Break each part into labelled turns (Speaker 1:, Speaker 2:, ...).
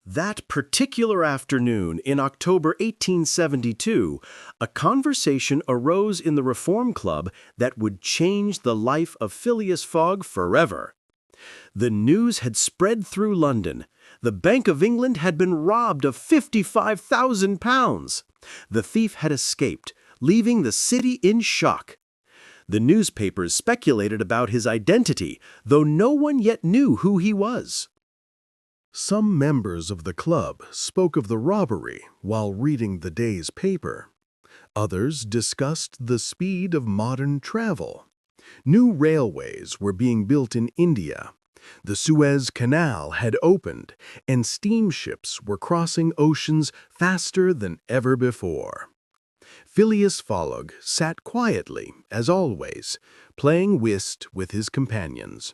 Speaker 1: That particular afternoon in October 1872, a conversation arose in the Reform Club that would change the life of Phileas Fogg forever. The news had spread through London. The Bank of England had been robbed of £55,000. The thief had escaped, leaving the city in shock. The newspapers speculated about his identity, though no one yet knew who he was.
Speaker 2: Some members of the club spoke of the robbery while reading the day's paper. Others discussed the speed of modern travel. New railways were being built in India. The Suez Canal had opened, and steamships were crossing oceans faster than ever before. Phileas Fogg sat quietly, as always, playing whist with his companions.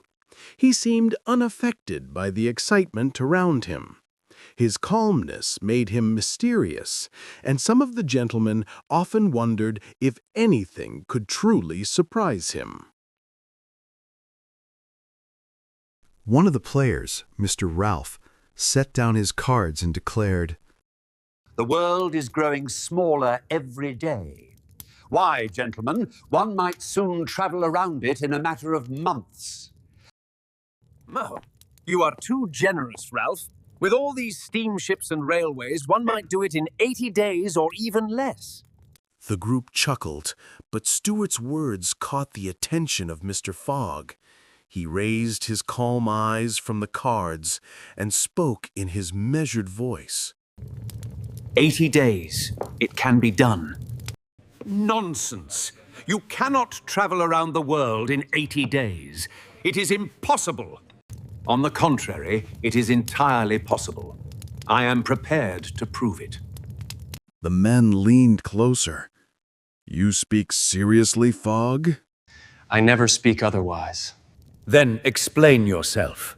Speaker 2: He seemed unaffected by the excitement around him. His calmness made him mysterious, and some of the gentlemen often wondered if anything could truly surprise him.
Speaker 3: One of the players, Mr. Ralph, set down his cards and declared,
Speaker 4: "The world is growing smaller every day. Why, gentlemen, one might soon travel around it in a matter of months."
Speaker 5: Oh, you are too generous, Ralph. With all these steamships and railways, one might do it in 80 days or even less.
Speaker 1: The group chuckled, but Stuart's words caught the attention of Mr. Fogg. He raised his calm eyes from the cards and spoke in his measured voice.
Speaker 4: 80 days. It can be done.
Speaker 5: Nonsense. You cannot travel around the world in 80 days. It is impossible.
Speaker 4: On the contrary, it is entirely possible. I am prepared to prove it.
Speaker 2: The men leaned closer. "You speak seriously, Fogg?"
Speaker 6: I never speak otherwise.
Speaker 5: Then explain yourself.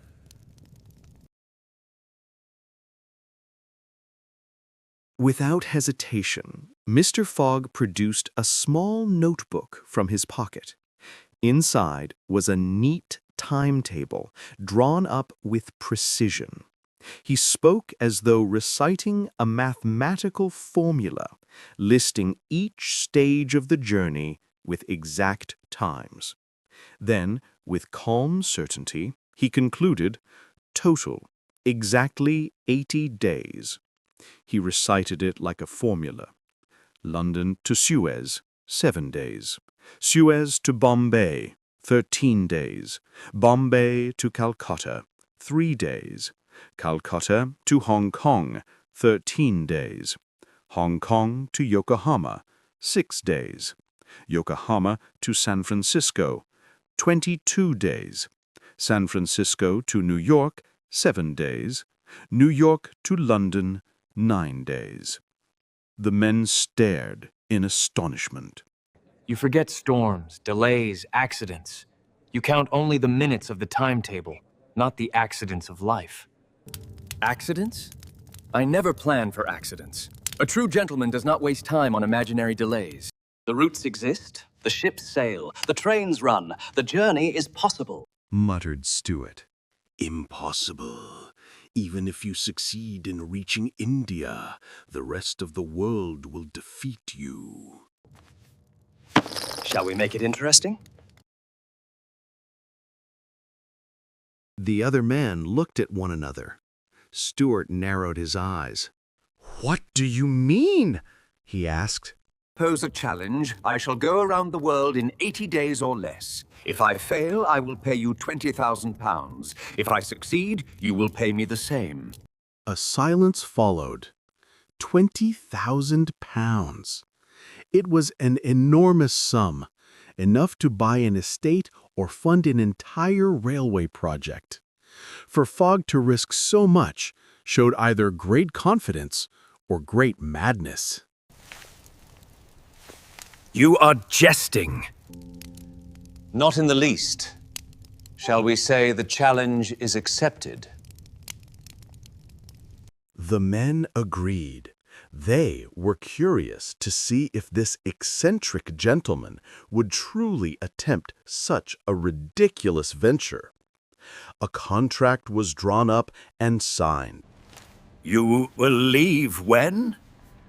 Speaker 1: Without hesitation, Mr. Fogg produced a small notebook from his pocket. Inside was a neat timetable drawn up with precision. He spoke as though reciting a mathematical formula, listing each stage of the journey with exact times. Then, with calm certainty, he concluded, total, exactly 80 days. He recited it like a formula. London to Suez, 7 days. Suez to Bombay, 13 days. Bombay to Calcutta, 3 days. Calcutta to Hong Kong, 13 days. Hong Kong to Yokohama, 6 days. Yokohama to San Francisco, 22 days. San Francisco to New York, 7 days. New York to London, 9 days. The men stared in astonishment.
Speaker 6: You forget storms, delays, accidents. You count only the minutes of the timetable, not the accidents of life.
Speaker 5: Accidents? I never plan for accidents. A true gentleman does not waste time on imaginary delays.
Speaker 7: The routes exist, the ships sail, the trains run, the journey is possible,
Speaker 3: muttered Stuart.
Speaker 1: Impossible. Even if you succeed in reaching India, the rest of the world will defeat you.
Speaker 7: Shall we make it interesting?
Speaker 3: The other men looked at one another. Stuart narrowed his eyes. "What do you mean?" he asked.
Speaker 4: Pose a challenge. I shall go around the world in 80 days or less. If I fail, I will pay you £20,000. If I succeed, you will pay me the same.
Speaker 2: A silence followed. £20,000. It was an enormous sum, enough to buy an estate or fund an entire railway project. For Fogg to risk so much showed either great confidence or great madness.
Speaker 5: You are jesting.
Speaker 6: Not in the least. Shall we say the challenge is accepted?
Speaker 1: The men agreed. They were curious to see if this eccentric gentleman would truly attempt such a ridiculous venture. A contract was drawn up and signed.
Speaker 4: You will leave when?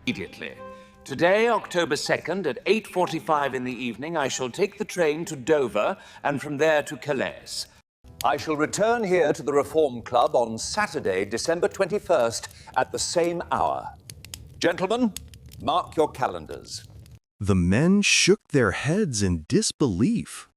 Speaker 8: Immediately. Today, October 2nd, at 8:45 in the evening, I shall take the train to Dover and from there to Calais.
Speaker 4: I shall return here to the Reform Club on Saturday, December 21st, at the same hour. Gentlemen, mark your calendars.
Speaker 2: The men shook their heads in disbelief.